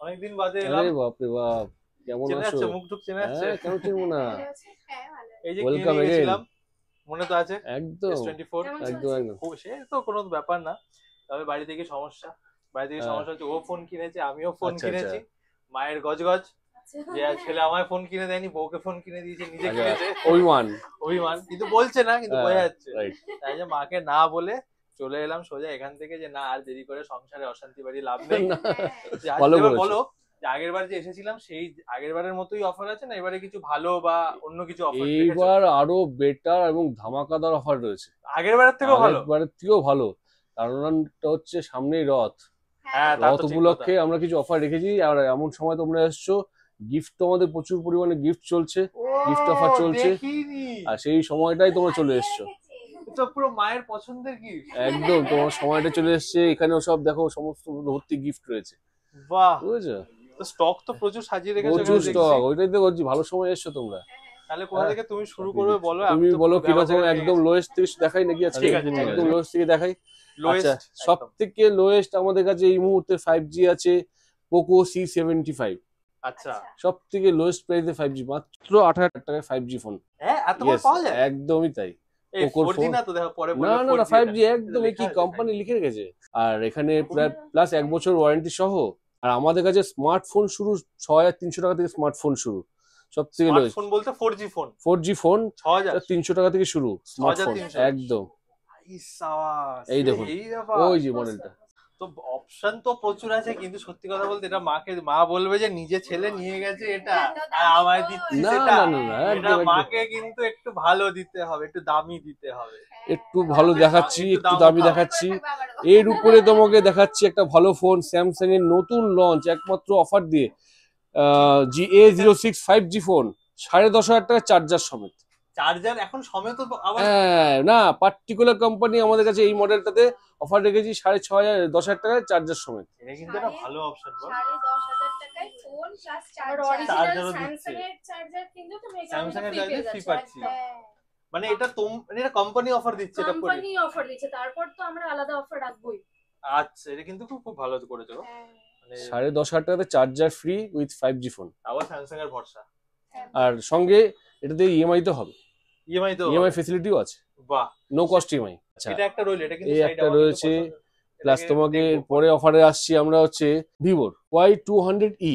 অনেকদিন বাদে এলাম। আরে বাপ রে বাপ, কেমন চেনা আছো? যাচ্ছে, মুখ টুক চেনা যাচ্ছে। হ্যাঁ, কেন চিনবো না। এই যে কিনে ওয়েলকাম নিয়ে এগেইন। গেছিলাম, মনে তো আছে? একদম S24। একদম একদম। সে তো কোনো ব্যাপার না, তবে বাড়ি থেকে সমস্যা। বাড়ি থেকে হ্যাঁ, সমস্যা হচ্ছে, ও ফোন কিনেছে, আমিও ফোন আচ্ছা আচ্ছা কিনেছি। মায়ের গজগজ যে ছেলে আমায় ফোন কিনে দেয়নি, বউকে ফোন কিনে দিয়েছে, নিজে আচ্ছা। কিনেছে। অভিমান। অভিমান, কিন্তু বলছে না, কিন্তু বোঝা যাচ্ছে। রাইট। তাই যে মাকে না বলে চলে এলাম সোজা এখান থেকে, যে না আর দেরি করে সংসারে অশান্তি বাড়ি লাভ নেই। না, যে আজ ভালো এবার করেছো। বলো, যে আগের বার যে এসেছিলাম সেই আগের বারের মতোই অফার আছে, না এবারে কিছু ভালো বা অন্য কিছু অফার রেখেছো? এইবার আরো বেটার এবং ধামাকাদার অফার রয়েছে। আগের বারের থেকেও ভালো? আগেরবারের থেকেও ভালো। কারণটা হচ্ছে সামনেই রথ। হ্যাঁ, তা রথ তো ঠিক কথা। উপলক্ষে আমরা কিছু অফার রেখেছি, আর এমন সময় তোমরা এসছো, গিফট তো আমাদের প্রচুর পরিমাণে গিফট চলছে, গিফট অফার চলছে, দেখিনি। আর সেই সময়টাই তোমরা চলে এসছো। এটা পুরো মায়ের পছন্দের গিফট। একদম তোমার সময়টা চলে এসছে, এখানেও সব দেখো সমস্ত ভর্তি গিফট রয়েছে, বাহ, বুঝেছো? তো স্টক তো প্রচুর সাজিয়ে রেখেছো প্রচুর এখানে দেখছি। স্টক, ওইটাই তো বলছি, ভালো সময় এসছো তোমরা। তাহলে কোথা হ্যাঁ, থেকে তুমি শুরু করবে বলো? আমি তুমি তো বলো পুরো কিরকম, ব্যবসাটা নিয়ে একদম গেছি। লোয়েস্ট থেকে দেখাই নাকি আজকে? ঠিক আছে, ঠিক একদম আছে। লোয়েস্ট থেকে দেখাই। আচ্ছা, লোয়েস্ট সব একদম। থেকে লোয়েস্ট আমাদের কাছে এই মুহূর্তে 5G আছে, পোকো C75। আচ্ছা, সব থেকে লোয়েস্ট প্রাইসে 5G, মাত্র 8,000 টাকায় 5G ফোন। হ্যাঁ এত কম ইয়েস, পাওয়া যায়? একদমই তাই। এই পোকোর 4G ফোন, না তো, দেখো পরে না বলবে না না 4G 5G এটা একদম, লেখা কি আছে কোম্পানি 5G। লিখে রেখেছে। আর এখানে প্লাস 1 বছর ওয়ারেন্টি সহ। আর আমাদের কাছে স্মার্টফোন শুরু 6,300 টাকা থেকে, স্মার্টফোন শুরু সব থেকে লোয়েস্ট। স্মার্টফোন বলতে 4G ফোন? 4G phone 6000? 300 টাকা থেকে শুরু স্মার্টফোন। 6300? একদম। এই সাবাস, এই দেখুন, এই ব্যাপার। ওই যে মডেলটা। তো অপশন তো প্রচুর আছে, কিন্তু সত্যি কথা বলতে এটা মা বলবে যে নিজে ছেলে নিয়ে গেছে এটা আর আমায় দিচ্ছিস না এটা। না না না, এটা একদম একদম। মাকে কিন্তু একটু ভালো দিতে হবে, একটু দামি দিতে হবে। একটু ভালো দেখাচ্ছি, একটু একটু দাম দামি উঠাও। দেখাচ্ছি। এর উপরে তোমাকে দেখাচ্ছি একটা ভালো ফোন, স্যামসাং এর নতুন লঞ্চ, একমাত্র অফার দিয়ে, GA06 5G ফোন, 10,500 টাকা চার্জার সমেত। চার্জার এখন সমেত আবার? হ্যাঁ, না পার্টিকুলার কোম্পানি আমাদের কাছে এই মডেলটাতে অফার রেখেছি 6,500 10,000 টাকায় চার্জার সমেত। এটা কিন্তু একটা ভালো অপশন বল। 10,500 টাকায় ফোন প্লাস চার্জার। চার্জারও দিচ্ছে। স্যামসাং এর চার্জার কিন্তু তুমি স্যামসাং এর চার্জার ফ্রি পাচ্ছ। পাচ্ছি। মানে এটা মানে এটা কোম্পানি অফার দিচ্ছে এটা করে? কোম্পানি অফার দিচ্ছে, তারপর তো আমরা আলাদা অফার রাখবোই। আচ্ছা, এটা কিন্তু খুব ভালো করেছো গো। মানে 10,500 টাকাতে charger free with 5G phone. আবার স্যামসাং এর ভরসা। আর সঙ্গে এটাতে ইএমআই তো হবে, ইএমআই তো? ইএমআই ফেসিলিটিও আছে, বাহ, নো কস্ট ইএমআই। আচ্ছা, এটা একটা রইল, এটা কিন্তু এই সাইড একটা রয়েছে। প্লাস তোমাকে পরে অফারে আসছি আমরা হচ্ছে ভিভোর Y200E।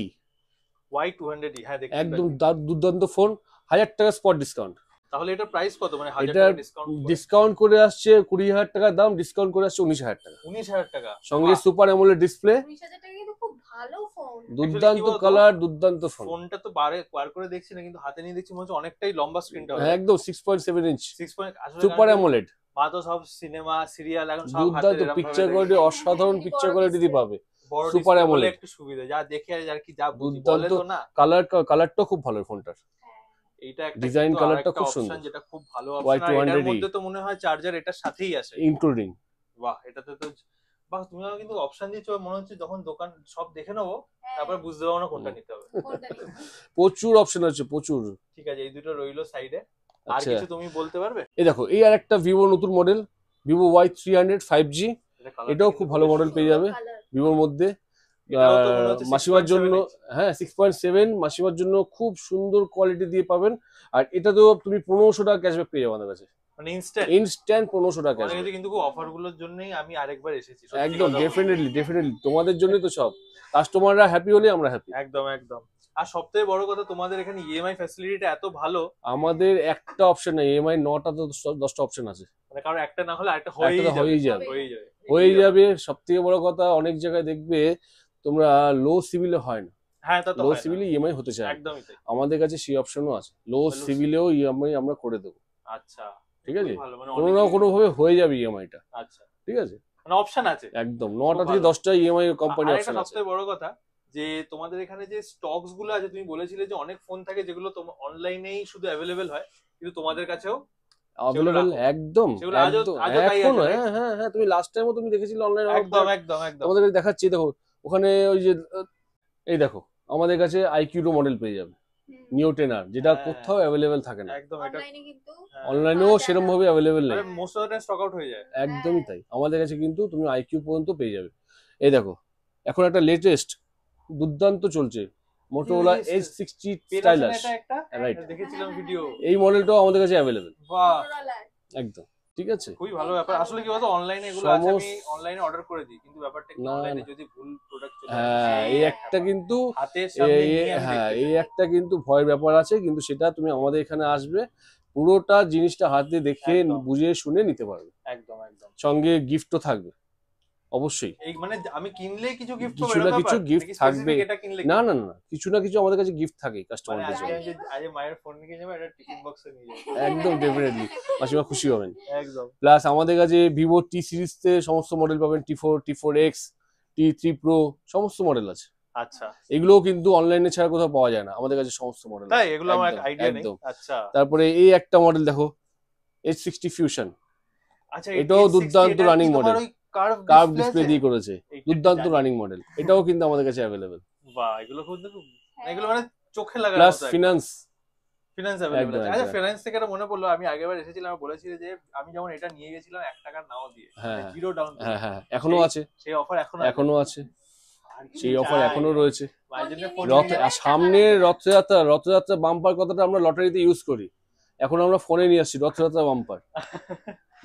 Y200E, হ্যাঁ দেখি। একদম দুর্দান্ত ফোন, 1,000 টাকা স্পট ডিসকাউন্ট। তাহলে এটা প্রাইস কত? মানে 1000 এটা টাকা ডিসকাউন্ট? ডিসকাউন্ট করে আসছে 20,000 টাকার দাম, ডিসকাউন্ট করে আসছে 19,000 টাকা। 19,000 টাকা সঙ্গে সুপার অ্যামোলেড ডিসপ্লে, 20,000 টাকা কিন্তু খুব ভালো ফোন। দুর্দান্ত কালার, দুর্দান্ত ফোন। ফোনটা তো বার করে দেখছি না, কিন্তু হাতে নিয়ে দেখছি মনে হচ্ছে অনেকটাই লম্বা স্ক্রিনটা হবে। একদম 6.7 ইঞ্চ 6 পয়েন্ট। আসলে সুপার অ্যামোলেড, মা তো সব সিনেমা সিরিয়াল এখন সব হাতে দুর্দান্ত পিকচার কোয়ালিটি, অসাধারণ পিকচার কোয়ালিটি দিয়ে পাবে। বড় সুপার ডিসপ্লে অ্যামোলেড, বলে একটু সুবিধা, যা দেখে আর কি যা বুঝি বলে দুর্দান্ত তো না। কালারটাও খুব ভালো ফোনটার। এইটা একটা ডিজাইন কিন্তু কালারটা আরেকটা খুব অপশন, সুন্দর। যেটা খুব ভালো অপশন। আর এটার Y200E মধ্যে তো মনে হয় চার্জার এটার সাথেই আসে ইনক্লুডিং। বাহ, এটাতে তো বাহ, তুমি আমাকে কিন্তু অপশন দিচ্ছ, মনে হচ্ছে যখন দোকান সব দেখে নেবো তারপর বুঝতে পারবো না কোনটা নিতে হবে। প্রচুর অপশন আছে, প্রচুর। ঠিক আছে, এই দুটো রইলো সাইডে। আর আচ্ছা, কিছু তুমি বলতে পারবে? এই দেখো, এই আর একটা ভিভো নতুন মডেল, ভিভো Y300 5G। এটাও খুব ভালো মডেল পেয়ে যাবে ভিভোর মধ্যে। মাসিমার জন্য, হ্যাঁ 6.7, মাসিমার জন্য খুব সুন্দর কোয়ালিটি দিয়ে পাবেন। আর এটাতেও তুমি 1,500 টাকা ক্যাশব্যাক পেয়ে যাবে আমাদের কাছে, মানে ইনস্ট্যান্ট 1,500 টাকা ক্যাশব্যাক। কিন্তু অফার গুলোর জন্যই আমি আরেকবার এসেছি। একদম ডেফিনেটলি তোমাদের জন্যই তো সব। কাস্টমাররা হ্যাপি হলে আমরা হ্যাপি। একদম একদম। আর সবথেকে বড় কথা, তোমাদের এখানে ইএমআই ফ্যাসিলিটিটা এত ভালো। আমাদের একটা অপশন নেই, ইএমআই 9টা তো 10টা অপশন আছে। মানে কারণ একটা না হলে আরেকটা হয়ে যাবে। সব থেকে বড় কথা, অনেক জায়গায় দেখবে তোমরা লো সিভিলে হয় না। হ্যাঁ, তা তো লো সিভিলে ইএমআই হতে চায়, একদমই তাই। আমাদের কাছে সেই অপশনও আছে, লো সিভিলেও ইএমআই আমরা করে দেবো। আচ্ছা, ঠিক আছে, মানে কোনো না কোনো ভাবে হয়ে যাবে ইএমআইটা। আচ্ছা, ঠিক আছে, মানে অপশন আছে একদম 9টা থেকে 10টা ইএমআই কোম্পানি অপশন আছে। সবথেকে বড় কথা যে তোমাদের এখানে যে স্টকস গুলো আছে, তুমি বলেছিলে যে অনেক ফোন থাকে যেগুলো তোমার অনলাইনেই শুধু অ্যাভেলেবেল হয়, কিন্তু তোমাদের কাছেও অ্যাভেলেবেল। একদম এখন, হ্যাঁ তুমি লাস্ট টাইমও তুমি দেখেছিলে অনলাইন। একদম তোমাদের কাছে দেখাচ্ছি, দেখো ওখানে ওই যে, এই দেখো আমাদের কাছে আইকিউডো মডেল পেয়ে যাবে, নিও 10R, যেটা কোথাও অ্যাভেলেবেল থাকে না। একদম, এটা অনলাইনেও সেরকম ভাবে অ্যাভেলেবেল নেই, most of the time stock out হয়ে যায়। একদমই তাই। আমাদের কাছে কিন্তু তুমি আইকিউ পর্যন্ত পেয়ে যাবে। এই দেখো, এখন একটা লেটেস্ট দুর্দান্ত চলছে। মোটোরোলা H60 স্টাইলাস, রাইট, দেখেছিলাম ভিডিও। এই মডেলটাও আমাদের কাছে অ্যাভেলেবেল। বাহ, একদম ঠিক আছে, খুবই ভালো ব্যাপার। আসলে কি বলতো, অনলাইনে এগুলো আছে, আমি অনলাইনে অর্ডার করে দিই, কিন্তু ব্যাপারটা কি অনলাইনে যদি ভুল প্রোডাক্ট চলে হ্যাঁ এই একটা কিন্তু হাতের সামনে নিয়ে আমি হ্যাঁ দেখতে এই একটা কিন্তু ভয়ের ব্যাপার আছে, কিন্তু সেটা তুমি আমাদের এখানে আসবে, পুরোটা জিনিসটা হাতে দেখে একদম। বুঝে শুনে নিতে পারবে। একদম একদম। সঙ্গে গিফটও থাকবে অবশ্যই, এই মানে আমি কিনলে কিছু গিফট কিছু না কিছু gift থাকবে। এটা কিনলে না না না, কিছু না কিছু আমাদের কাছে গিফট থাকে মানে কাস্টমারদের আজকে জন্য। আমি আজ মায়ের ফোন নিয়ে যাবো, একটা টিফিন বক্সে নিয়ে যাবো। একদম ডেফিনেটলি মাসিমা খুশি হবেন। একদম। প্লাস আমাদের কাছে ভিভো টি সিরিজতে সমস্ত মডেল পাবেন, T4, T4X, T3 Pro সমস্ত মডেল আছে। আচ্ছা, এগুলোও কিন্তু অনলাইনে ছাড়া কোথাও পাওয়া যায় না, আমাদের কাছে সমস্ত মডেল। তাই এগুলো আমার আইডিয়া নেই। আচ্ছা তারপরে এই একটা মডেল দেখো, H60 Fusion, আচ্ছা, এটাও দুর্দান্ত রানিং মডেল, কার্ভ ডিসপ্লে দিয়ে করেছে, দুর্দান্ত জানি। রানিং মডেল, এটাও কিন্তু আমাদের কাছে অ্যাভেলেবেল। বাহ, এগুলো খুব এগুলো মানে চোখে লাগার প্লাস মতো। ফিনান্স ফিনান্স অ্যাভেলেবল একদম, আছে। আচ্ছা, একদম। ফিনান্স থেকে একটা মনে পড়লো, আমি আগেরবার এসেছিলাম, আমি বলেছি যে আমি যেমন এটা নিয়ে গেছিলাম 1 টাকার নাও দিয়ে, হ্যাঁ, জিরো ডাউন। হ্যাঁ হ্যাঁ এখনো আছে, সেই অফার এখনো আছে, সেই অফার এখনো রয়েছে। মায়ের জন্য ফোন রথ সামনের রথযাত্রা বাম্পার কথাটা আমরা লটারিতে ইউজ করি, এখন আমরা ফোনে নিয়ে আসছি রথযাত্রা বাম্পার।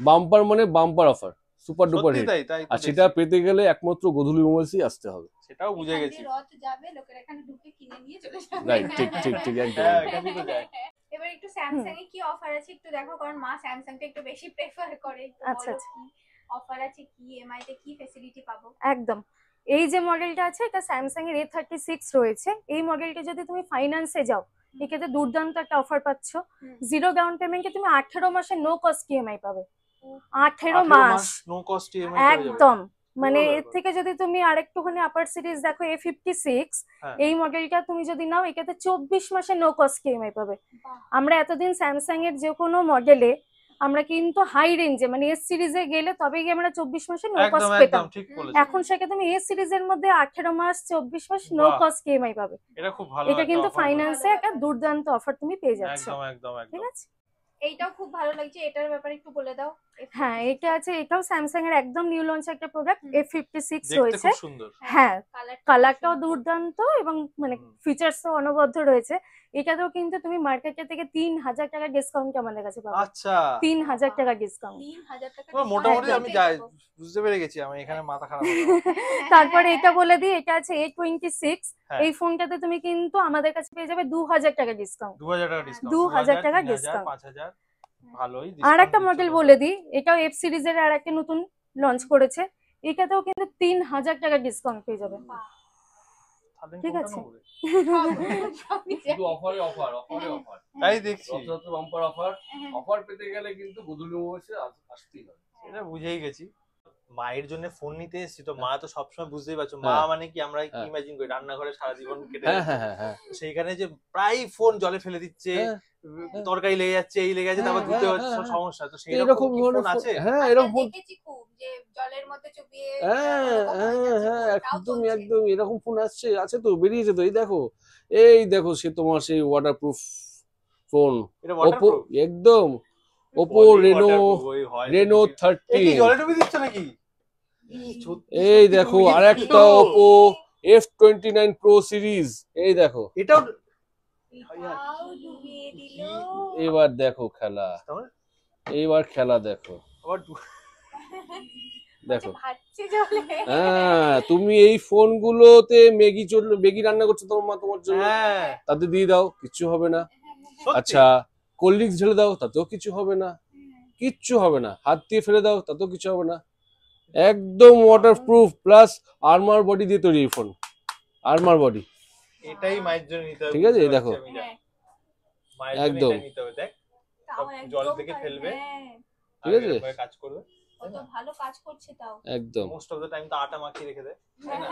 বাম্পার মানে bumper offer, super duper hit. তাই তাই আর সেটা পেতে গেলে একমাত্র গোধূলি মোবাইলসই আসতে হবে। সেটাও বুঝে গেছি। রথ যাবে, লোকের এখানে ঢুকে কিনে নিয়ে চলে যাবে। রাইট, ঠিক ঠিক ঠিক একদম। হ্যাঁ, এখানেই তো যায়। এবার একটু স্যামসাং এ কি অফার আছে একটু দেখো, কারণ মা স্যামসাংটা একটু বেশি প্রেফার করে। আচ্ছা, আচ্ছা। অফার আছে কি, ইএমআই তে কি ফ্যাসিলিটি পাবো? একদম, এই যে মডেলটা আছে এটা স্যামসাং এর A36 রয়েছে। এই মডেলটা যদি তুমি ফাইন্যান্সে যাও, এক্ষেত্রে দুর্দান্ত একটা অফার পাচ্ছ। জিরো ডাউন পেমেন্টে তুমি 18 মাসে নো কস্ট ইএমআই পাবে। 18 মাস নো কস্ট ইএমআই একদম। মানে ভালো এর থেকে যদি তুমি আরেকটুখানি আপার সিরিজ দেখো A56, হ্যাঁ। এই মডেলটা তুমি যদি নাও এক্ষেত্রে 24 মাসে নো কস্ট ইএমআই পাবে। আমরা এতদিন স্যামসাং এর যে কোনো মডেলে আমরা কিন্তু হাই রেঞ্জে মানে এস সিরিজে গেলে তবে গিয়ে আমরা 24 মাসে নো একদম কস্ট একদম পেতাম। ঠিক বলেছো। এখন সেটা তুমি এস সিরিজের মধ্যে 18 মাস 24 মাস নো বাহ। কস্ট ইএমআই পাবে। এটা খুব ভালো, এটা কিন্তু একটা offer ফাইন্যান্সে ভালো একটা ব্যাপার। দুর্দান্ত অফার তুমি পেয়ে যাচ্ছ। একদম একদম ঠিক একদম। আছে, এইটাও খুব ভালো লাগছে, এটার ব্যাপারে একটু বলে দাও। হ্যাঁ এটা আছে, এটাও স্যামসাং এর একদম নিউ লঞ্চ একটা প্রোডাক্ট A56 দেখতে রয়েছে। খুব সুন্দর। হ্যাঁ কালারটাও কালারটাও দুর্দান্ত এবং মানে হুম। ফিচার্সও অনবদ্য রয়েছে। এটাতেও কিন্তু তুমি মার্কেটে থেকে 3000 টাকা ডিসকাউন্ট আমাদের কাছে পাবে। আচ্ছা, 3000 টাকা ডিসকাউন্ট। 3000 টাকা মোটামুটি একদম। আমি যাই বুঝতে পেরে গেছি, আমি এখানে মাথা খারাপ হয়ে গেল। তারপরে এটা বলে দিই, এটা আছে A26। হ্যাঁ। এই ফোনটাতে তুমি কিন্তু আমাদের কাছে পেয়ে যাবে 2000 টাকা ডিসকাউন্ট। 2000 টাকা ডিসকাউন্ট, 2000 টাকা 3000, discount। 5000, ভালোই আর discount একটা দিচ্ছে মডেল তো। বলে দিই, এটাও এফ সিরিজের আর একটা নতুন লঞ্চ করেছে। এটাতেও কিন্তু 3000 টাকা ডিসকাউন্ট পেয়ে যাবে। তাহলে ঠিক কোনটা আছে। নেবো রে? শুধু অফারে অফার, অফারে অফার, তাই দেখছি, রথযাত্রা বাম্পার অফার। অফার পেতে গেলে কিন্তু গোধূলি মোবাইলসে আসতেই হবে। এটা বুঝেই গেছি। মায়ের জন্য ফোন নিতে এসেছি তো, মা তো সবসময় বুঝতেই পারছো, মা হ্যাঁ। মানে কি আমরা হ্যাঁ। ইমাজিন করি রান্নাঘরে সারা জীবন কেটে হ্যাঁ যাচ্ছে। হ্যাঁ হ্যাঁ হ্যাঁ সেইখানে যে প্রায় ফোন জলে ফেলে দিচ্ছে, হ্যাঁ। তরকারি লেগে যাচ্ছে, এই লেগে যাচ্ছে, তারপর হ্যাঁ, ধুতে হ্যাঁ, হচ্ছে, হ্যাঁ, সমস্যা। তো সেই এরকম রকম কি ধরনের ফোন আছে? হ্যাঁ এরকম ফোন, দেখেছি খুব, যে জলের মধ্যে চুবিয়ে হ্যাঁ এরকম হয়ে হ্যাঁ যাচ্ছে, হ্যাঁ ওটাও একদম চলছে। একদম এরকম ফোন আছে তো, বেরিয়েছে তো। এই দেখো সে তোমার সেই ওয়াটারপ্রুফ ফোন, এটা ওপো ওয়াটারপ্রুফ? একদম, ওপো রেনো 30। জলে ডুবে দিচ্ছ নাকি? এই দেখো আরেকটা ওপো F29 Pro সিরিজ, এই দেখো এটাও এটাও ডুবিয়ে দিল। এবার দেখো খেলা, এইবার খেলা দেখো আবার দেখো। ভাসছে জলে। হ্যাঁ তুমি এই ফোনগুলোতে ম্যাগি রান্না করছো তোমার মা তোমার জন্য, হ্যাঁ তাতে দিয়ে দাও, কিচ্ছু হবে না। সত্যি? আচ্ছা কোল্ড ড্রিঙ্কস ঢেলে দাও, তাতেও কিছু হবে না, কিচ্ছু হবে না। হাত দিয়ে ফেলে দাও, তাতেও কিছু হবে না। একদম ওয়াটারপ্রুফ প্লাস আর্মার বডি দিয়ে তৈরি এই ফোন, আর্মার বডি। এটাই মায়ের জন্য নিতে হবে। ঠিক আছে, এই বুঝতে দেখো। পারছি আমি, হ্যাঁ, মায়ের জন্য একদম। এটাই নিতে হবে। দেখ তাও সব একদম জল থেকে পারে, ফেলবে। হ্যাঁ, ঠিক আছে? এরকম ভাবে কাজ করবে। কত ভালো কাজ করছে তাও। একদম মোস্ট অফ দ্য টাইম তো আটা মাখিয়ে রেখে দেয়, তাই না?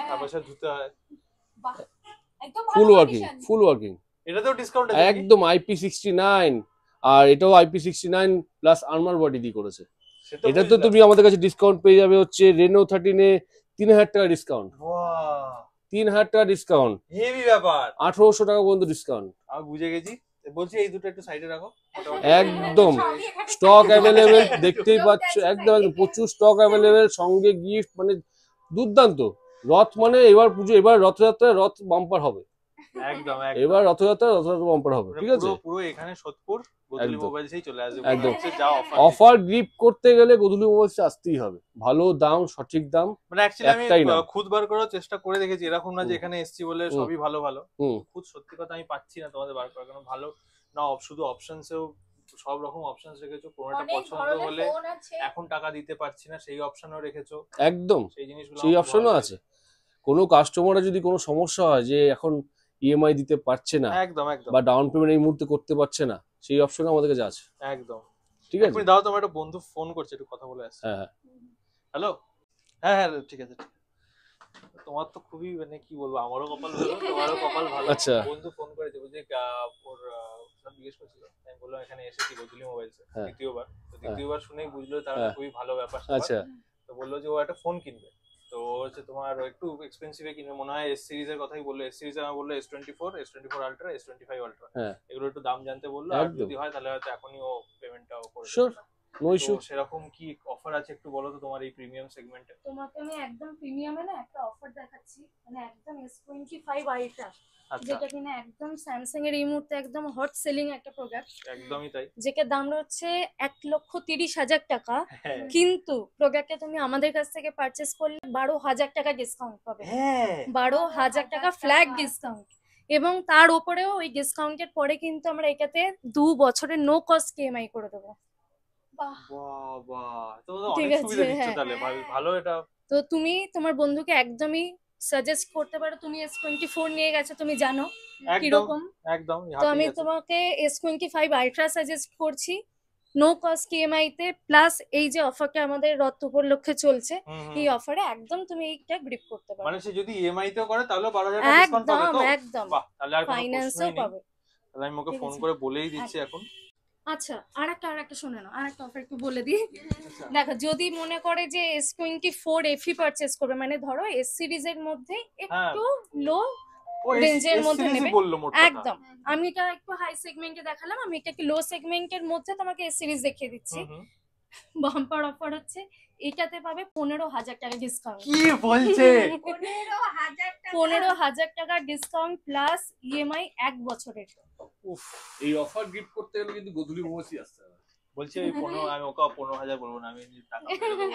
তারপর সে ধুতে হয়। বাহ, একদম ফুল ভালো ওয়ার্কিং, condition। ফুল ওয়ার্কিং এটাতেও ডিসকাউন্ট আছে নাকি? একদম IP69, আর এটাও IP69 প্লাস আর্মার বডি দিয়ে করেছে। সে তো এটাতে বুঝলাম। তুমি আমাদের কাছে ডিসকাউন্ট পেয়ে যাবে হচ্ছে রেনো 13 এ 3000 টাকা ডিসকাউন্ট, বাহ, 3000 টাকা ডিসকাউন্ট, হেভি ব্যাপার। 1800 টাকা পর্যন্ত ডিসকাউন্ট। আমি বুঝে গেছি। বলছি এই দুটো একটু সাইডে রাখো। একদম সবই এখানে স্টক অ্যাভেলেবেল, একদম। দেখতেই লোক পাচ্ছ, দেখছে একদম side এ। প্রচুর স্টক অ্যাভেলেবেল, সঙ্গে গিফট, মানে দুর্দান্ত। রথ মানে এবার পুজো, এবার রথযাত্রায় রথ বাম্পার হবে, একদম এবার রথযাত্রা বাম্পার হবে, ঠিক আছে? পুরো এখানে সোদপুর গোধূলি মোবাইলসেই চলে আসবে, একদম যা অফার গ্রিপ করতে গেলে গোধূলি মোবাইলসে আসতেই হবে, ভালো দাম, সঠিক দাম। মানে অ্যাকচুয়ালি আমি একটাই নাম। খুদ বার করার চেষ্টা করে দেখেছি, এরকম না যে এখানে এসছি বলে সবই ভালো ভালো, হুম। খুদ সত্যি কথা আমি পাচ্ছি না তোমাদের বার করার, কারণ ভালো না শুধু অপশনসেও সব রকম অপশনস রেখেছো, কোনোটা অনেক পছন্দ ধরনের হলে ফোন আছে। এখন টাকা দিতে পারছি না সেই অপশনও রেখেছো, একদম সেই জিনিসগুলো সেই আমার খুব অপশনও ভালো আছে। কোনো কাস্টমারের যদি কোনো সমস্যা হয় যে এখন ইএমআই দিতে পারছে না লেগেছে। একদম একদম বা ডাউন পেমেন্ট এই মুহূর্তে করতে পারছে না, সেই অপশনও আমাদের কাছে আছে, একদম। ঠিক আছে? তুমি দাও, তোমার একটা বন্ধু ফোন করছে, একটু কথা বলে আসছি। হ্যাঁ হ্যাঁ হ্যালো, হ্যাঁ হ্যাঁ ঠিক আছে। তোমার তো খুবই মানে কি বলবো, আমারও কপাল ভালো, তোমারও কপাল ভালো। আচ্ছা। বন্ধু ফোন করেছে, বলছে ওর সব জিজ্ঞেস করছিল, আমি বললাম এখানে এসেছি গোধূলি মোবাইলসে হ্যাঁ। দ্বিতীয়বার, তো দ্বিতীয়বার শুনেই বুঝলো তার হ্যাঁ। খুবই ভালো ব্যাপার। আচ্ছা তো বললো যে ও একটা ফোন কিনবে, তো হচ্ছে তোমার একটু এক্সপেন্সিভে কিনবে মনে হয়, এস সিরিজের কথাই বললো। এস সিরিজ আমি বললো S24 আলট্রা, S25 আলট্রা, হ্যাঁ এগুলো একটু দাম জানতে বললো, আর একদম। যদি হয় তাহলে হয়তো এখনই ও পেমেন্টটাও করে দেবে। Sure, no issue. তো সেরকম কি অফার আছে একটু বলো তো তোমার এই প্রিমিয়াম সেগমেন্টে। তোমাকে আমি একদম প্রিমিয়ামে না একটা অফার দেখাচ্ছি, মানে একদম S25 আলট্রা, আচ্ছা, যেটা কিনা একদম স্যামসাং এর এই মুহূর্তে একদম হট সেলিং একটা প্রোডাক্ট, একদমই তাই। যেটার দাম হচ্ছে 1,30,000 টাকা, হ্যাঁ কিন্তু প্রোডাক্টটা তুমি আমাদের কাছ থেকে পারচেস করলে 12,000 টাকা ডিসকাউন্ট পাবে, হ্যাঁ 12,000 টাকা ফ্ল্যাগ ডিসকাউন্ট, এবং তার উপরেও ওই ডিসকাউন্টের পরে কিন্তু আমরা এটাতে 2 বছরের নো কস্ট ইএমআই করে দেবো। বাহ, বাবা, তো ঠিক অনেক আছে, সুবিধা দিচ্ছ হ্যাঁ। তাহলে, ভালো এটা। তো তুমি তোমার বন্ধুকে একদমই সাজেস্ট করতে পারো, তুমি S24 নিয়ে গেছো, তুমি জানো একদম কিরকম। একদম তো আমি তোমাকে S25 আলট্রা সাজেস্ট করছি, নো কস্ট ইএমআই তে, প্লাস এই যে অফারটা আমাদের রথ উপলক্ষে চলছে, এই অফারে একদম তুমি এইটা গ্রিপ করতে পারো, মানে সে যদি ইএমআই তেও করে তাহলে 12,000 টাকা ডিসকাউন্ট পাবে একদম তো? একদম বাহ, তাহলে আর কোনো ফাইন্যান্সও প্রশ্নই নেই, পাবে। তাহলে আমি ওকে ঠিক ফোন আছে। করে বলেই দিচ্ছি এখন। আচ্ছা, আরেকটা শুনে নাও, আরেকটা অফার একটু বলে দিই। আচ্ছা। দেখো, যদি মনে করে যে S24 FE পারচেজ করবে, মানে ধরো এস সিরিজের মধ্যে একটু লো ও রেঞ্জের মধ্যে সিরিজই নেবে, বললো মোট কথা। একদম। আমি এটা একটু হাই সেগমেন্টে দেখালাম, আমি এটা একটু লো সেগমেন্টের মধ্যে তোমাকে এস সিরিজ দেখিয়ে দিচ্ছি। হুম। বাম্পার অফার হচ্ছে, এটাতে পাবে 15,000 টাকা ডিসকাউন্ট। কি বলছে? 15,000 টাকা। 15,000 টাকা ডিসকাউন্ট প্লাস ইএমআই 1 বছরের। উফ, এই অফার গিফট করতে গেলে কিন্তু গোধূলি মোবাইলসই আসতে হবে। বলছি ওই 15, আমি ওকে 15,000 বলবো না, আমি টাকা ফেলে দেবো।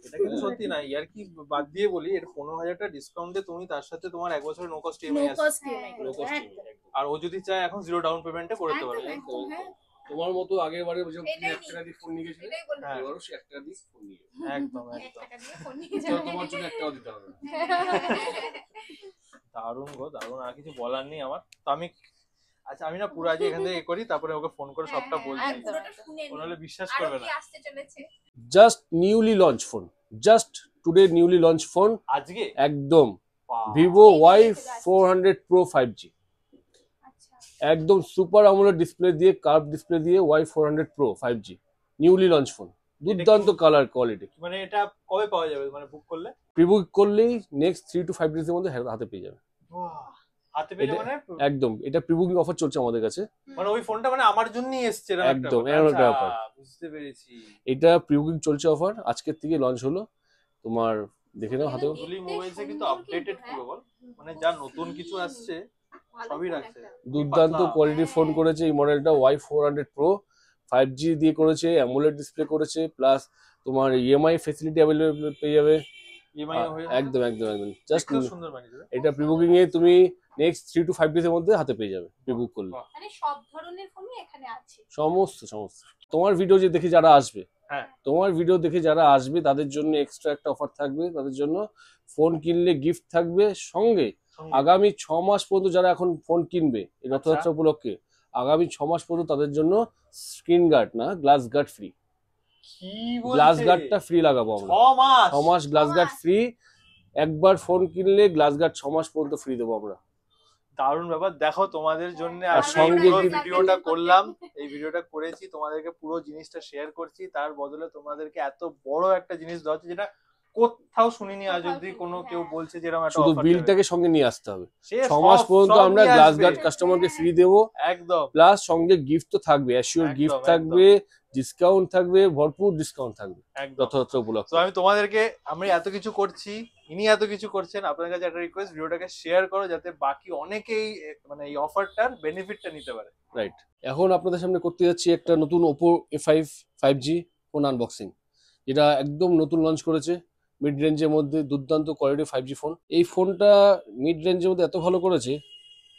এটা কিন্তু সত্যি না, ইয়ার কি বাদ দিয়ে বলি, এর 15,000 টাকা ডিসকাউন্টে তুমি তার সাথে তোমার 1 বছরের নো কস্ট নো ইএমআই আছে, কস্ট ইএমআই No cost একদম আর ও যদি চায় এখন জিরো ডাউন পেমেন্টে করতে একদম, পারবে। একদম, হ্যাঁ। তোমার মতো আগের বারে যখন তুমি এটাই 1 টাকা দিয়ে ফোন নিয়ে গেছিলে, এটাই বলবো। হ্যাঁ। এবারও সে 1 টাকা দিয়ে ফোন নিয়ে যাবে। একদম 1 একদম টাকা দিয়ে ফোন নিয়ে তো যাবে। তোমার জন্য 1 টাকাও দিতে হবে না। দারুণ গো, দারুণ, আর কিছু বলার নেই আমার। তো আমি, আচ্ছা আমি না পুরো আজ এখান থেকে করি, তারপরে ওকে ফোন করে সবটা বলছি, হ্যাঁ, পুরোটা শুনে নিই। ওনাহলে বিশ্বাস আরো করবে কি না। আসতে চলেছে? Just newly launch phone, just today newly launch phone, আজকে একদম বাহ, ভিভো Y400 Pro 5G, আচ্ছা, একদম সুপার আমোলেড ডিসপ্লে দিয়ে, কার্ভ ডিসপ্লে দিয়ে Y400 Pro 5G newly launch phone, দুর্দান্ত কালার কোয়ালিটি। মানে এটা কবে পাওয়া যাবে, মানে বুক করলে? প্রিবুক করলেই নেক্সট 3 to 5 ডেজের মধ্যে হাতে পেয়ে যাবে। বাহ, হাতে পেয়ে এটা- মানে একদম, এটা প্রিবুকিং অফার চলছে আমাদের কাছে। মানে ওই ফোনটা মানে আমার জন্যই এসছে এরকম একটা একদম, ব্যাপার। এরকম একটা আচ্ছা, ব্যাপার। বুঝতে পেরেছি। এটা প্রিবুকিং চলছে অফার, আজকের থেকে লঞ্চ হলো। তোমার দেখে নাও হাতে। গোধূলি মোবাইলসে কিন্তু আপডেটেড পুরো বল, মানে যা নতুন কিছু আসছে ভালো সবই ফোন রাখছে। একটা। দুর্দান্ত পাতলা। কোয়ালিটির ফোন করেছে এই মডেলটা, Y400 Pro 5G দিয়ে করেছে, অ্যামোলেড ডিসপ্লে করেছে, প্লাস তোমার ইএমআই ফেসিলিটি অ্যাভেলেবল পেয়ে যাবে। ইএমআই হয়ে একদম একদম একদম, জাস্ট খুব সুন্দর বানিয়েছে। এটা প্রিবুকিং এ তুমি নেক্সট 3 to 5 ডেজের মধ্যে হাতে পেয়ে যাবে প্রিবুক করলে। বাহ। মানে সব ধরনের ফোনই এখানে আছে। সমস্ত তোমার ভিডিও যে দেখে যারা আসবে, হ্যাঁ। তোমার ভিডিও দেখে যারা আসবে তাদের জন্য এক্সট্রা একটা অফার থাকবে, তাদের জন্য ফোন কিনলে গিফট থাকবে সঙ্গে। আগামী 6 মাস পর্যন্ত যারা এখন ফোন কিনবে এই রথযাত্রা উপলক্ষে, আগামী 6 মাস পর্যন্ত তাদের জন্য স্ক্রিন গার্ড না গ্লাস গার্ড ফ্রি, কি গ্লাস বলছে? গার্ডটা ফ্রি লাগাবো আমরা। 6 মাস? 6 মাস গ্লাস গার্ড ফ্রি, একবার ফোন কিনলে গ্লাস গার্ড 6 মাস পর্যন্ত ফ্রি দেবো আমরা। দারুণ ব্যাপার। দেখো তোমাদের জন্য আর আজকে সঙ্গে পুরো কি- ভিডিওটা করলাম, এই ভিডিওটা করেছি তোমাদেরকে পুরো জিনিসটা শেয়ার করছি, তার বদলে তোমাদেরকে এত বড় একটা জিনিস দেওয়া হচ্ছে যেটা কোথাও শুনিনি আজ অব্দি কোনো কেউ বলছে যে এরকম একটা শুধু offer বিলটাকে সঙ্গে নিয়ে আসতে হবে। সে 6 মাস সব- পর্যন্ত সব আমরা নিয়ে গ্লাস আসবে। গার্ড কাস্টমারকে ফ্রি দেবো, একদম প্লাস সঙ্গে গিফট তো থাকবে, অ্যাসিওর একদম, গিফট একদম। থাকবে, ডিসকাউন্ট থাকবে, ভরপুর ডিসকাউন্ট থাকবে একদম। রথযাত্রা উপলক্ষে। তো আমি এত কিছু করছি, ইনি এত কিছু করছেন, আপনাদের কাছে একটা রিকোয়েস্ট, ভিডিওটাকে শেয়ার করো যাতে বাকি অনেকেই মানে এই অফারটার বেনিফিটটা নিতে পারে। রাইট, এখন আপনাদের সামনে করতে যাচ্ছি একটা নতুন Oppo A5 5G phone unboxing, যেটা একদম নতুন লঞ্চ করেছে মিড রেঞ্জের মধ্যে, দুর্দান্ত কোয়ালিটি 5G ফোন। এই ফোনটা মিড রেঞ্জের মধ্যে এত ভালো করেছে,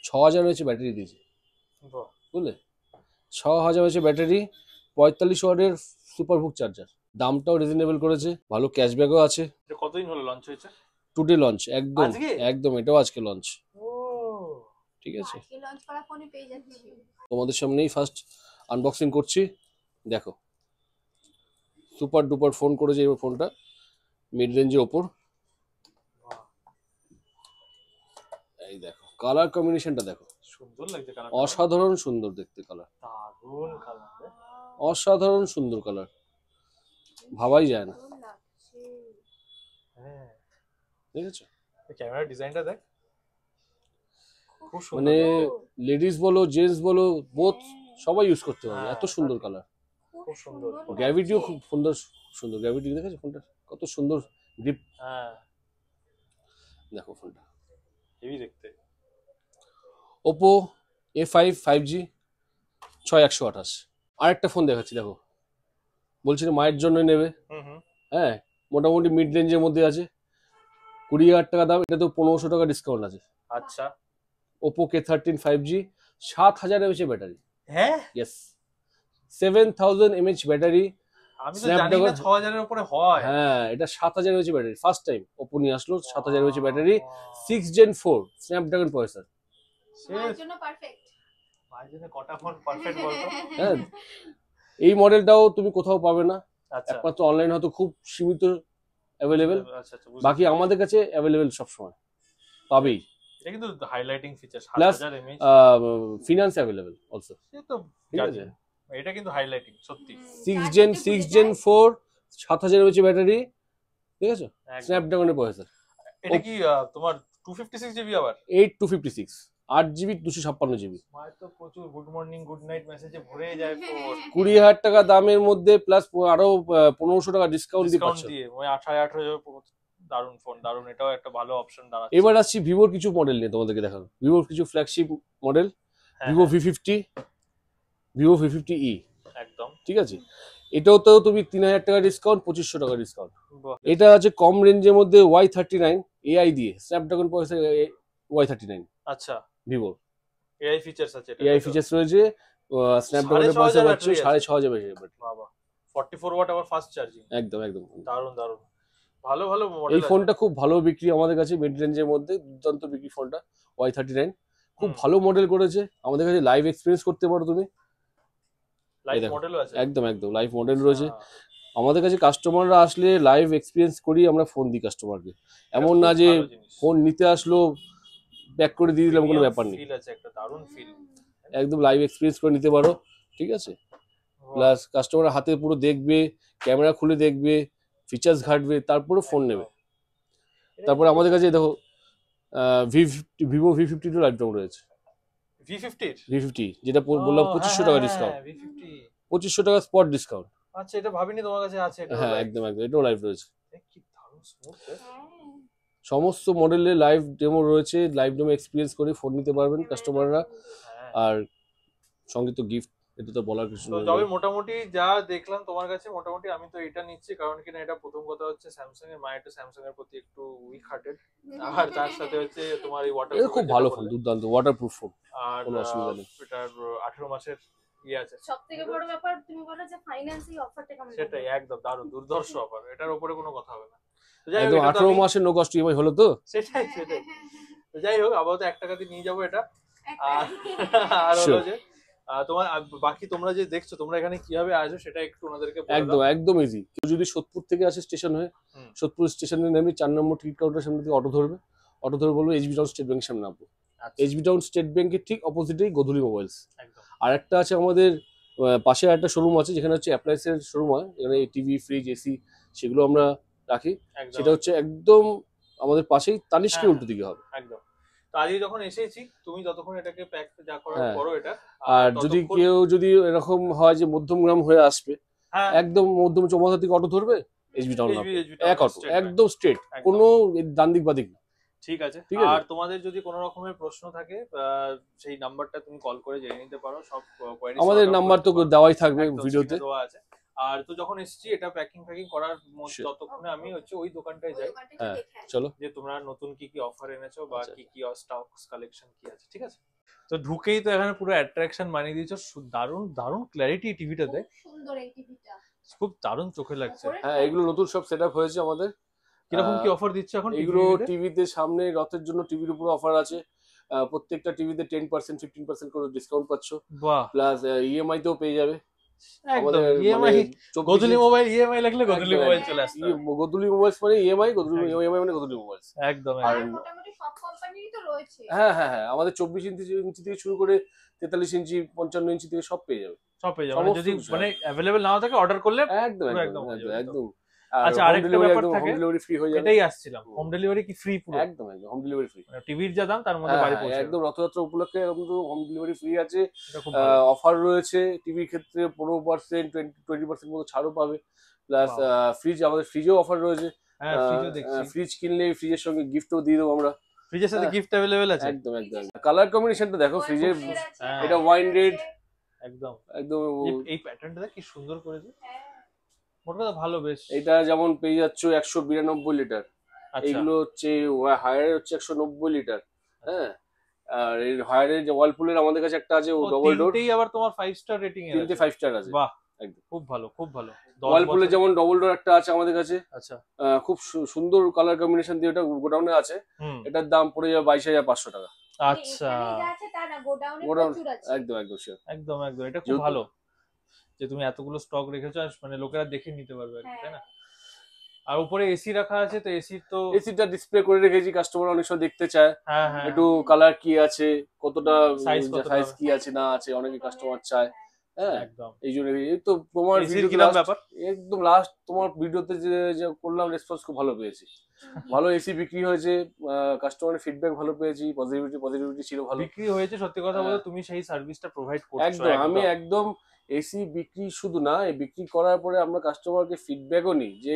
6000 হয়েছে ব্যাটারি দিয়েছে, বুঝলে? 6000 হয়েছে ব্যাটারি, 45 ওয়াটের সুপারহুক চার্জার, দামটাও রিজনেবল করেছে, ভালো ক্যাশব্যাকও আছে। এটা কতদিন হলো লঞ্চ হয়েছে? টুডে লঞ্চ, একদম আজকে? একদম, এটাও আজকে লঞ্চ। ও ঠিক আছে, আজকে লঞ্চ করা ফোনে পেয়ে যাচ্ছি। তোমাদের সামনেই ফার্স্ট আনবক্সিং করছি, দেখো। সুপার ডুপার ফোন করেছে এই ফোনটা, মিড রেঞ্জের ওপর। এই দেখো কালার কম্বিনেশনটা দেখো, সুন্দর লাগছে কালার, অসাধারণ সুন্দর দেখতে কালার, দারুণ কালার, অসাধারণ সুন্দর কালার, ভাবাই যায় না। হ্যাঁ ঠিক আছে, ক্যামেরা ডিজাইনটা দেখ, খুব সুন্দর। মানে লেডিস বলো জেন্টস বলো বোথ সবাই ইউজ করতে পারবে, এত সুন্দর কালার। খুব সুন্দর। গ্র্যাভিটিও খুব সুন্দর সুন্দর, গ্র্যাভিটি দেখেছো ফোনটা কত সুন্দর গ্রিপ। হ্যাঁ দেখো ফোনটা হেভি দেখতে। Oppo A5 5G 6128। আরেকটা ফোন দেখাচ্ছি, দেখো। বলছি না মায়ের জন্য নেবে, হ্যাঁ মোটামুটি মিড রেঞ্জের মধ্যে আছে, 20,000 টাকা দাম, এটা তো 1500 টাকা ডিসকাউন্ট আছে। আচ্ছা, Oppo K13 5G, 7000 mAh battery. হ্যাঁ ইয়েস, 7000 mAh ব্যাটারি। আমি তো জানি না 6000 এর উপরে হয়। হ্যাঁ, এটা 7000 mAh battery, first time Oppo নিয়ে আসলো 7000 mAh battery, 6 Gen 4 Snapdragon processor. মায়ের জন্য পারফেক্ট। মায়ের জন্য কটা ফোন পারফেক্ট বলতো? হ্যাঁ, এই মডেলটাও তুমি কোথাও পাবে না, আচ্ছা একমাত্র অনলাইন হয়তো খুব সীমিত অ্যাভেলেবেল, আচ্ছা, বাকি আমাদের কাছে অ্যাভেলেবেল সবসময় পাবেই। এটা কিন্তু highlighting feature, Plus, 7000 mAh, finance available also. সে তো ঠিক জানি। আছে, এটা কিন্তু হাইলাইটিং সত্যি। 6 Gen 4 7000 mAh ব্যাটারি, ঠিক আছে, একদম। স্ন্যাপড্রাগনের প্রসেসর। এটা কি তোমার 256 জিবি আবার? 8256, 8GB 256GB। মায়ের তো প্রচুর গুড মর্নিং গুড নাইট মেসেজে ভরে যায় ফোন। 20,000 টাকা দামের মধ্যে প্লাস আরো 1500 টাকা ডিসকাউন্ট দিয়ে ডিসকাউন্ট পাচ্ছ। দিয়ে ওই 18,500 দারুন ফোন, দারুন, এটাও একটা ভালো অপশন দাঁড়াচ্ছে। এবার আসছি ভিভোর কিছু মডেল নিয়ে তোমাদেরকে দেখাবো, ভিভোর কিছু flagship model, Vivo V50, Vivo V50e, একদম ঠিক আছে। এটাও তো তুমি 3000 টাকা ডিসকাউন্ট, 2500 টাকা ডিসকাউন্ট। বাহ। এটা আছে কম রেঞ্জের মধ্যে Y39 AI দিয়ে, স্ন্যাপড্রাগন প্রসেসর Y39 আচ্ছা, ভিভো, এআই ফিচারস আছে, এটা AI ফিচার্স রয়েছে, স্ন্যাপড্রাগনের 6500 প্রসেসর হচ্ছে ব্যাটারি আছে। 6500 ব্যাটারি। বাবা, 44 ওয়াট আবার ফাস্ট চার্জিং, একদম একদম, দারুন দারুন, ভালো ভালো এই মডেল। ফোনটা খুব ভালো বিক্রি আমাদের কাছে, মিড রেঞ্জের মধ্যে দুর্দান্ত বিক্রি ফোনটা, Y39 খুব ভালো মডেল করেছে, আমাদের কাছে লাইভ এক্সপিরিয়েন্স করতে পারো তুমি। লাইভ দেখো, মডেলও আছে, একদম একদম লাইভ মডেল রয়েছে। আমাদের কাছে কাস্টমাররা আসলে লাইভ এক্সপিরিয়েন্স করি আমরা ফোন দিই কাস্টমারকে, এমন না যে ফোন নিতে আসলো ব্যাক করে দিয়ে দিলাম, কোনো ব্যাপার নেই, ফিল আছে একটা দারুন ফিল, একদম লাইভ এক্সপিরিয়েন্স করে নিতে পারো, ঠিক আছে। প্লাস কাস্টমার হাতে পুরো দেখবে, ক্যামেরা খুলে দেখবে, ফিচার্স ঘাটবে, তারপরে ফোন নেবে। তারপরে আমাদের কাছে দেখো ভিভো V52 লাইভ ড্রপ রয়েছে, V50 যেটা বললাম 2500 টাকা ডিসকাউন্ট, 2500 টাকা স্পট ডিসকাউন্ট। আচ্ছা, এটা ভাবিনি তোমার কাছে আছে এটা। হ্যাঁ একদম একদম, এটাও লাইভ রয়েছে, কি দারুন স্মুথ। সমস্ত মডেলে লাইভ ডেমো রয়েছে, লাইভ ডেমো এক্সপিরিয়েন্স করে ফোন নিতে পারবেন কাস্টমাররা। আর সঙ্গে তো গিফট, এটা তো বলার কিছু তো নেই। তবে মোটামুটি যা দেখলাম তোমার কাছে, মোটামুটি আমি তো এটা নিচ্ছি, কারণ কিনা এটা প্রথম কথা হচ্ছে স্যামসাং এর, মায়ের তো স্যামসাং এর প্রতি একটু উইক হার্টেড, আর তার সাথে হচ্ছে তোমার এই ওয়াটার, এটা খুব ভালো ফোন, দুর্দান্ত ওয়াটারপ্রুফ ফোন, আর কোনো অসুবিধা নেই। এটার 18 মাসের ইয়ে আছে। সবথেকে বড় ব্যাপার তুমি বলো যে ফাইন্যান্সিং অফারটা কেমন, সেটাই একদম দারুণ দুর্ধর্ষ অফার, এটার উপরে কোনো কথা হবে না। তো যাই হোক, একদম এটা তো 18 আমি- মাসের নো কস্ট ইএমআই হলো তো। সেটাই সেটাই। তো যাই হোক, আপাতত 1 টাকা দিয়ে নিয়ে যাবো এটা। আর হলো যে তোমার বাকি তোমরা যে দেখছো, তোমরা এখানে কিভাবে আসো সেটা একটু ওনাদেরকে বলে একদম দাও। একদম ইজি। কেউ যদি সোদপুর থেকে আসে স্টেশন হয়ে, হুম। সোদপুর স্টেশনে নেমে 4 নম্বর টিকিট কাউন্টারের সামনে থেকে অটো ধরবে, অটো ধরে বলবো এসবি টাউন স্টেট ব্যাংকের সামনে নামবো। আচ্ছা, এসবি টাউন স্টেট ব্যাংকের ঠিক অপোজিটেই গোধূলি মোবাইলস। একদম আর একটা আছে আমাদের পাশে একটা শোরুম আছে, যেখানে হচ্ছে অ্যাপ্লায়েন্সের শোরুম হয়, এখানে টিভি ফ্রিজ এসি সেগুলো আমরা রাখি, একদম সেটা হচ্ছে একদম আমাদের পাশেই, তানিষ্কের হ্যাঁ, উল্টো দিকে হবে। একদম। তো আজকে যখন এসেছি, তুমি যতক্ষণ এটাকে প্যাক যা করার হ্যাঁ। করো এটা। আর যদি কেউ যদি এরকম হয় যে মধ্যমগ্রাম হয়ে আসবে, হ্যাঁ একদম মধ্যম চৌমাথা থেকে অটো ধরবে, এইচবি টাউন নামবে, এক অটো, straight একদম স্ট্রেট, একদম। কোনো ডান দিক বাদিক না। ঠিক আছে। ঠিক আছে। আর তোমাদের যদি কোনো রকমের প্রশ্ন থাকে সেই নাম্বারটা তুমি কল করে জেনে নিতে পারো, সব কোয়েরি আমাদের নাম্বার তো দেওয়াই থাকবে ভিডিওতে। দেওয়া আছে। আর তো যখন এসেছি এটা প্যাকিং করার Sure. ততক্ষণে আমি হচ্ছে ওই দোকানটায় যাই, হ্যাঁ চলো। যে তোমরা নতুন কি কি অফার এনেছো বা আচ্ছা। কি কি স্টকস কালেকশন কি আছে। ঠিক আছে, তো ঢুকেই তো এখানে পুরো অ্যাট্রাকশন বানিয়ে দিয়েছো, দারুণ দারুণ ক্ল্যারিটি টিভিটাতে, সুন্দর এই টিভিটা, খুব দারুণ চোখে লাগছে। হ্যাঁ এগুলো নতুন সব সেটআপ হয়েছে আমাদের। কিরকম কি অফার দিচ্ছে এখন এগুলো টিভিতে সামনে রথের জন্য টিভির উপর অফার আছে। প্রত্যেকটা টিভিতে 10% 15% করে ডিসকাউন্ট পাচ্ছ, বাহ প্লাস ইএমআই তেও পেয়ে যাবে। একদম ইএমআই, গোদুলি মোবাইল ইএমআই লাগলে গোদুলি মোবাইল চলে আসছে। গোদুলি মোবাইলস মানে ইএমআই, গোদুলি ইএমআই মানে গোদুলি মোবাইলস। একদম আর একদম। মোটামুটি সব কোম্পানিরই তো রয়েছে। হ্যাঁ হ্যাঁ হ্যাঁ, আমাদের 24 ইঞ্চি থেকে শুরু করে 43 ইঞ্চি 55 ইঞ্চি থেকে সব পেয়ে যাবে। সব পেয়ে যাবে, যদি মানে অ্যাভেলেবল নাও থাকে অর্ডার করলে একদম একদম একদম একদম। আচ্ছা, আরেকটা ব্যাপার থাকে, হোম ডেলিভারি ফ্রি হয়ে যাবে। এটাই আসছিলাম, হোম ডেলিভারি কি ফ্রি পুরো? একদম একদম হোম ডেলিভারি ফ্রি, মানে টিভির যা দাম তার মধ্যে বাড়ি পৌঁছে একদম। রথযাত্রা উপলক্ষে হোম ডেলিভারি ফ্রি আছে, এটা খুব ভালো। অফার রয়েছে। টিভির ক্ষেত্রে 15% 20% মতো ছাড়ও পাবে, প্লাস ফ্রিজ, আমাদের ফ্রিজেও অফার রয়েছে। হ্যাঁ ফ্রিজও দেখছি, ফ্রিজ কিনলে ফ্রিজের সঙ্গে গিফটও দিয়ে দেবো আমরা। ফ্রিজের সাথে গিফট अवेलेबल আছে একদম একদম। কালার কম্বিনেশনটা দেখো ফ্রিজের, হ্যাঁ। এটা ওয়াইন রেড, একদম একদম। এই প্যাটার্নটা কি সুন্দর করেছে, মোটা কথা ভালো বেশ। এটা যেমন পেয়ে যাচ্ছ 192 লিটার, এইগুলো হচ্ছে হায়ার হচ্ছে 190 লিটার। হ্যাঁ, আর এই হায়ারের যে ওয়ালপুলের আমাদের কাছে একটা আছে ডবল ডোর, তিনটেই আবার তোমার 5 স্টার রেটিং এর তিনটে আছে। 5 স্টার আছে। বাহ একদম খুব ভালো খুব ভালো। ওয়ালপুলের যেমন ডবল ডোর একটা আছে আমাদের কাছে, আচ্ছা খুব সুন্দর কালার কম্বিনেশন দিয়ে, ওটা গোডাউনে আছে। এটার দাম পড়ে যাবে 22,500 টাকা। আচ্ছা গোডাউন একদম একদম শিওর, একদম একদম। এটা খুব ভালো যে তুমি এতগুলো স্টক রেখেছো, আর মানে লোকেরা দেখে নিতে পারবে আর কি, তাই না? আর উপরে এসি রাখা আছে, তো এসি তো এসিটা ডিসপ্লে করে রেখেছি, কাস্টমার অনেক সময় দেখতে চায় হ্যাঁ হ্যাঁ একটু কালার কি আছে, কতটা সাইজ সাইজ কি আছে না আছে, অনেকে কাস্টমার চায়। হ্যাঁ একদম। এই জন্য এই তো তোমার এসির ভিডিও কি নাম ব্যাপার? একদম লাস্ট তোমার ভিডিওতে যে করলাম রেসপন্স খুব ভালো পেয়েছি, ভালো এসি বিক্রি হয়েছে, কাস্টমারের ফিডব্যাক ভালো পেয়েছি, পজিটিভিটি ছিল ভালো, বিক্রি হয়েছে। সত্যি কথা বলতে তুমি সেই সার্ভিসটা প্রোভাইড করছো একদম। আমি একদম এসি বিক্রি শুধু না, এই বিক্রি করার পরে আমরা কাস্টমারকে ফিডব্যাকও নিই যে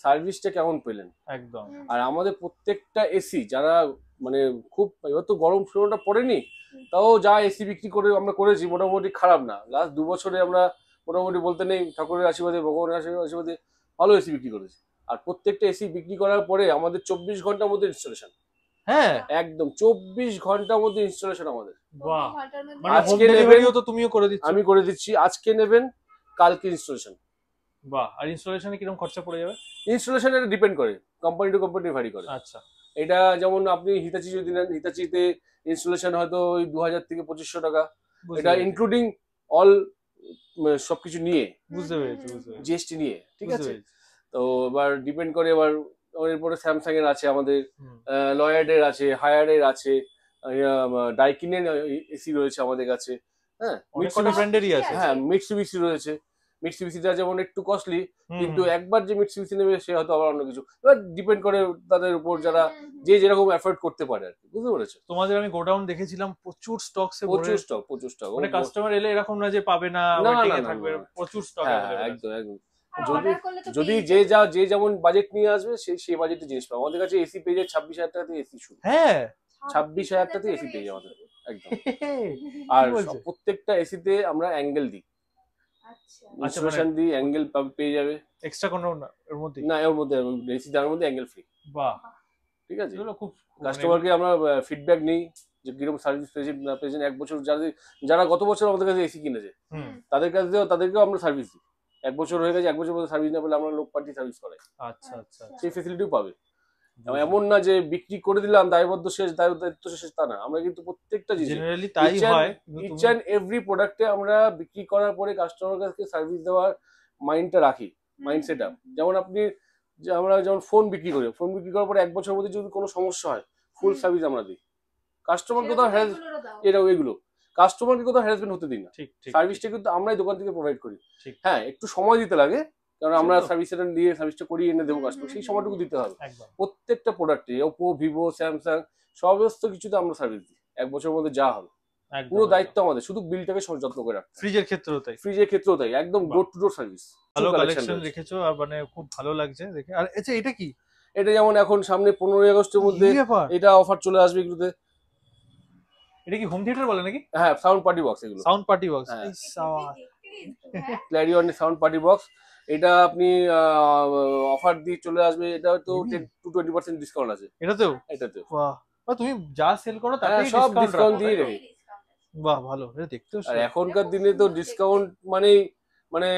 সার্ভিসটা কেমন পেলেন। একদম। আর আমাদের প্রত্যেকটা এসি যারা মানে খুব, এবার তো গরম শুরুটা পড়েনি, তাও যা এসি বিক্রি করে আমরা করেছি মোটামুটি খারাপ না। লাস্ট 2 বছরে আমরা মোটামুটি বলতে নেই, ঠাকুরের আশীর্বাদে, ভগবানের আশীর্বাদে ভালো এসি বিক্রি করেছি। আর প্রত্যেকটা এসি বিক্রি করার পরে আমাদের 24 ঘন্টার মধ্যে ইনস্টলেশন। হ্যাঁ একদম 24 ঘন্টার মধ্যে ইনস্টলেশন আমাদের। বাহ, মানে হোম আজকে ডেলিভারিও তো তুমিও করে দিচ্ছ? আমি করে দিচ্ছি, আজকে নেবেন কালকে ইনস্টলেশন। বাহ। আর ইনস্টলেশনে কিরকম খরচা পড়ে যাবে? ইনস্টলেশন এটা ডিপেন্ড করে, কোম্পানি টু কোম্পানি ভ্যারি করে। আচ্ছা। এটা যেমন আপনি হিতাচি যদি নেন, হিতাচিতে ইনস্টলেশন হয়তো ওই 2000 থেকে 2500 টাকা, এটা ইনক্লুডিং অল সবকিছু নিয়ে, বুঝতে পেরেছি জিএসটি নিয়ে, ঠিক আছে? তো এবার ডিপেন্ড করে, এবার এরপরে স্যামসাং এর আছে আমাদের, লয়েডের আছে, হায়ারের আছে, ডাইকিনের এসি রয়েছে আমাদের কাছে। হ্যাঁ ব্র্যান্ডেরই আছে। হ্যাঁ মিটসুবিশি রয়েছে, মিটসুবিশিটা যেমন একটু কস্টলি, কিন্তু একবার যে মিটসুবিশি নেবে সে হয়তো আবার অন্য কিছু, এবার ডিপেন্ড করে তাদের উপর, যারা যে যেরকম এফোর্ড করতে পারে আর কি, বুঝতে পেরেছো? তোমাদের আমি গোডাউন দেখেছিলাম, প্রচুর স্টক, প্রচুর স্টক। মানে কাস্টমার এলে এরকম না যে পাবে না, ওয়েটিং এ থাকবে, প্রচুর স্টক অ্যাভেলেবল। একদম একদম। যদি যে যেমন বাজেট নিয়ে আসবে সেই বাজেটে জিনিস পাবে। আমাদের কাছে এসি পেয়ে যায় 26,000 টাকা থেকে এসি শুরু। হ্যাঁ 26,000 টাকা থেকে এসি পেয়ে যায় আমাদের, একদম। আর প্রত্যেকটা এসিতে আমরা অ্যাঙ্গেল দিই, ইনস্টলেশন দিই, অ্যাঙ্গেল পেয়ে যাবে। এক্সট্রা কোনো না এর মধ্যে? না, এর মধ্যে এসি তার মধ্যে অ্যাঙ্গেল ফ্রি। বাহ, ঠিক আছে। এগুলো খুব কাস্টমারকে আমরা ফিডব্যাক নিই যে কিরকম সার্ভিস পেয়েছেন না পেয়েছেন। 1 বছর যারা গত বছর আমাদের কাছে এসি কিনেছে তাদেরকেও আমরা সার্ভিস দিই। 1 বছর হয়ে গেছে, 1 বছর মধ্যে সার্ভিস না পেলে আমরা লোক পাঠিয়ে সার্ভিস করাই। আচ্ছা আচ্ছা, সেই ফেসিলিটিও পাবে। এমন না যে বিক্রি করে দিলাম দায়বদ্ধ শেষ, দায়িত্ব শেষ, তা না। আমরা কিন্তু প্রত্যেকটা জিনিস, জেনারেলি তাই হয়, ইচ এন্ড এভরি প্রোডাক্টে আমরা বিক্রি করার পরে কাস্টমার কাছে সার্ভিস দেওয়ার মাইন্ডটা রাখি, মাইন্ড সেট আপ। যেমন আপনি আমরা যেমন ফোন বিক্রি করি, ফোন বিক্রি করার পরে 1 বছরের মধ্যে যদি কোনো সমস্যা হয়, ফুল সার্ভিস আমরা দিই। কাস্টমারকে তো এগুলো কাস্টমারকে কোথাও হ্যারাসমেন্ট হতে দিই না। সার্ভিসটা কিন্তু আমরাই দোকান থেকে প্রোভাইড করি। হ্যাঁ একটু সময় দিতে লাগে, কারণ আমরা সার্ভিসটা নিয়ে সার্ভিসটা করিয়ে এনে দেবো কাস্টমার, সেই সময়টুকু দিতে হবে। প্রত্যেকটা প্রোডাক্টে, ওপো, ভিভো, স্যামসাং, সমস্ত কিছুতে আমরা সার্ভিস দিই 1 বছরের মধ্যে যা হবে। পুরো দায়িত্ব আমাদের, শুধু বিলটাকে যত্ন করে রাখতে। ফ্রিজের ক্ষেত্রেও তাই? ফ্রিজের ক্ষেত্রেও তাই, একদম ডোর টু ডোর সার্ভিস। ভালো কালেকশন রেখেছো, আর মানে খুব ভালো লাগছে দেখে। আর আচ্ছা এটা কি? এটা যেমন এখন সামনে 15ই আগস্টের মধ্যে এটা অফার চলে আসবে এগুলোতে। এটা কি হোম থিয়েটার বলে নাকি? হ্যাঁ, সাউন্ড পার্টি বক্স এগুলো। সাউন্ড পার্টি বক্স, হ্যাঁ। এই সাওয়া ক্ল্যারিয়ন সাউন্ড পার্টি বক্স, এটা আপনি অফার দিয়ে চলে আসবে। এটা তো 10 to 20% ডিসকাউন্ট আছে এটাতেও। এটাতেও। বাহ, তুমি যা সেল করো তাতেই সব ডিসকাউন্ট ডিসকাউন্ট দিয়ে রেখে। বাহ ভালো, এটা দেখতেও। আর এখনকার দিনে তো ডিসকাউন্ট মানে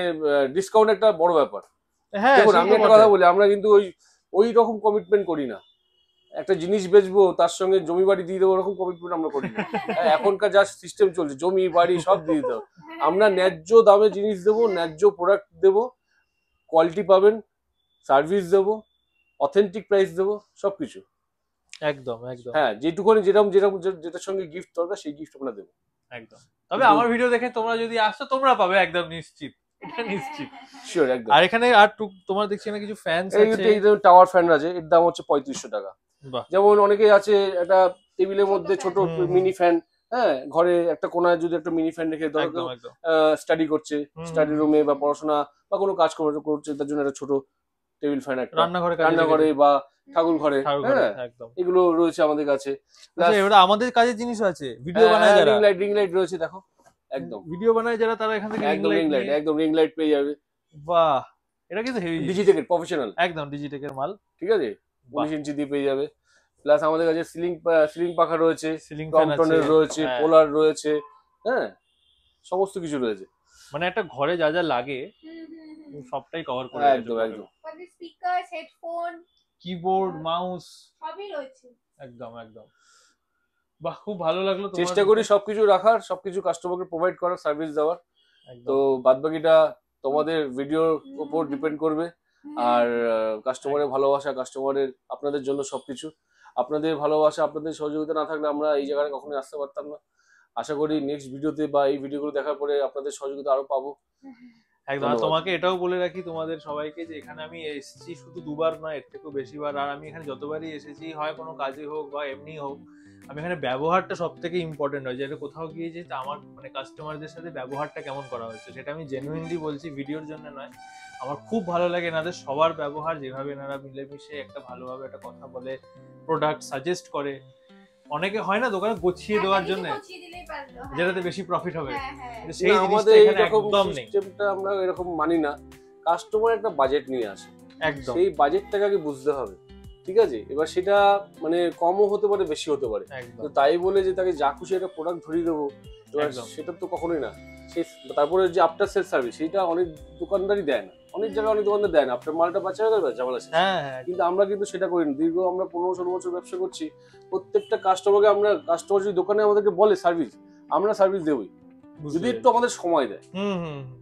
ডিসকাউন্ট একটা বড় ব্যাপার। হ্যাঁ দেখুন আমি একটা কথা বলি, আমরা কিন্তু ওই রকম কমিটমেন্ট করি না। একটা জিনিস বেচবো তার সঙ্গে জমি বাড়ি দিয়ে দেবো, ওরকম কমিটমেন্ট আমরা করি না। এখনকার যা সিস্টেম চলছে, জমি বাড়ি সব দিয়ে দিতে হবে। আমরা ন্যায্য দামে জিনিস দেবো, ন্যায্য প্রোডাক্ট দেবো, কোয়ালিটি পাবেন, সার্ভিস দেবো, অথেন্টিক প্রাইস দেবো, সবকিছু একদম একদম। হ্যাঁ, যেটুকুনি যেটার সঙ্গে গিফট দরকার সেই গিফট আমরা দেবো একদম। তবে আমার ভিডিও দেখে তোমরা যদি আসছো তোমরা পাবে একদম নিশ্চিত, এটা নিশ্চিত, শিওর একদম। আর এখানে আর তোমার দেখছি না কিছু ফ্যান আছে। এই টাওয়ার ফ্যান আছে, এর দাম হচ্ছে 3500 টাকা। বাহ। যেমন অনেকেই আছে একটা টেবিলের মধ্যে ছোট মিনি ফ্যান, হ্যাঁ, ঘরে একটা কোনায় যদি একটা মিনি ফ্যান রেখে স্টাডি করছে, স্টাডি রুমে বা পড়াশোনা বা কোনো কাজ করছে, তার জন্য একটা ছোট টেবিল ফ্যান, একটা রান্নাঘরে বা ঠাকুর ঘরে, হ্যাঁ, এগুলো রয়েছে আমাদের কাছে। এবারে আমাদের কাজের জিনিসও আছে, ভিডিও বানায় যারা, রিং লাইট রয়েছে, দেখো একদম ভিডিও বানায় যারা তারা এখান থেকে রিং লাইট পেয়ে যাবে। বাহ, এটা কিন্তু হেভি, ডিজিটেকের প্রফেশনাল, একদম ডিজিটেকের মাল, ঠিক আছে, 19 ইঞ্চি দিয়ে পেয়ে যাবে। প্লাস আমাদের কাছে সিলিং পাখা রয়েছে, সিলিং ফ্যান রয়েছে, পোলার রয়েছে, হ্যাঁ, সমস্ত কিছু রয়েছে। মানে একটা ঘরে যা যা লাগে সবটাই কভার করে। একদম একদম। স্পিকার, হেডফোন, কিবোর্ড, মাউস সবই রয়েছে। একদম একদম। বাহ, খুব ভালো লাগলো। চেষ্টা করি সবকিছু রাখার, সবকিছু কাস্টমারকে প্রোভাইড করার, সার্ভিস দেওয়ার। তো বাদবাকিটা তোমাদের ভিডিওর উপর ডিপেন্ড করবে। আর কাস্টমারের ভালোবাসা, কাস্টমারের আপনাদের জন্য সবকিছু। আপনাদের ভালোবাসা, আপনাদের সহযোগিতা না থাকলে আমরা এই জায়গায় কখনোই আসতে পারতাম না। আশা করি নেক্সট ভিডিওতে বা এই ভিডিওগুলো দেখার পরে আপনাদের সহযোগিতা আরো পাবো। একদম। তোমাকে এটাও বলে রাখি তোমাদের সবাইকে যে এখানে আমি এসেছি শুধু দুবার নয়, এর থেকেও বেশিবার। আর আমি এখানে যতবারই এসেছি, হয় কোনো কাজে হোক বা এমনি হোক, আমি এখানে ব্যবহারটা সব থেকে ইম্পর্টেন্ট হয়। যেটা কোথাও গিয়ে যে আমার মানে কাস্টমারদের সাথে ব্যবহারটা কেমন করা হচ্ছে, সেটা আমি জেনুইনলি বলছি, ভিডিওর জন্য নয়। আমার খুব ভালো লাগে এনাদের সবার ব্যবহার, যেভাবে এনারা মিলেমিশে একটা ভালোভাবে একটা কথা বলে, প্রোডাক্ট সাজেস্ট করে। অনেকে হয় না দোকানে গুছিয়ে দেওয়ার জন্য, যেটাতে বেশি প্রফিট হবে, সেই আমাদের জিনিসটা একদম নেই। সিস্টেমটা আমরা এরকম মানি না। কাস্টমার একটা বাজেট নিয়ে আসে, একদম সেই বাজেটটাকে আগে বুঝতে হবে, ঠিক আছে। এবার সেটা মানে কমও হতে পারে, বেশি হতে পারে। তো তাই বলে যে তাকে যা খুশি একটা প্রোডাক্ট ধরিয়ে দেবো, এবার সেটা তো কখনোই না। তারপরে যে আফটার সেল সার্ভিস, সেটা অনেক দোকানদারই দেয় না, অনেক জায়গায় অনেক দোকানদার দেয় না। আপনার মালটা বাঁচা হয়ে গেল, ঝামেলা শেষ। কিন্তু আমরা কিন্তু সেটা করি না। দীর্ঘ আমরা 15-16 বছর ব্যবসা করছি। প্রত্যেকটা কাস্টমারকে কাস্টমার যদি দোকানে আমাদেরকে বলে সার্ভিস, আমরা সার্ভিস দেবই, যদি একটু আমাদের সময় দেয়।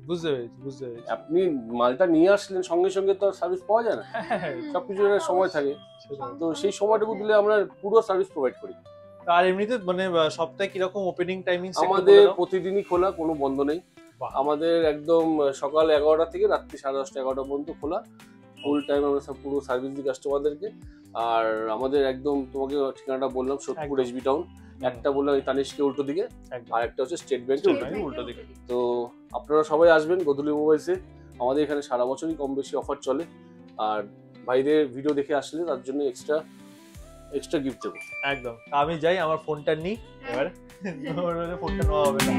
বুঝতে পেরেছি। আপনি মালটা নিয়ে আসলেন, সঙ্গে সঙ্গে তো সার্ভিস পাওয়া যায় না, সবকিছু সময় থাকে। তো সেই সময়টুকু দিলে আমরা পুরো সার্ভিস প্রোভাইড করি। আর এমনিতে মানে সপ্তাহে কিরকম ওপেনিং টাইমিং? আমাদের প্রতিদিনই খোলা, কোনো বন্ধ নেই। আমাদের একদম সকাল 11টা থেকে রাত্রি 10:30 11টা পর্যন্ত খোলা, ফুল টাইম আমরা সব পুরো সার্ভিস দিই কাস্টমারদেরকে। আর আমাদের একদম তোমাকে ঠিকানাটা বললাম, সোদপুর এসবি টাউন। একটা বললাম এই তানিশকে উল্টো দিকে, আর একটা হচ্ছে স্টেট ব্যাংকের উল্টো দিকে। তো আপনারা সবাই আসবেন গোধূলি মোবাইলসে। আমাদের এখানে সারা বছরই কম বেশি অফার চলে। আর ভাইদের ভিডিও দেখে আসলে তার জন্য এক্সট্রা গিফট দেবো। একদম। আমি যাই, আমার ফোনটা নিই এবার, ফোনটা নেওয়া হবে না।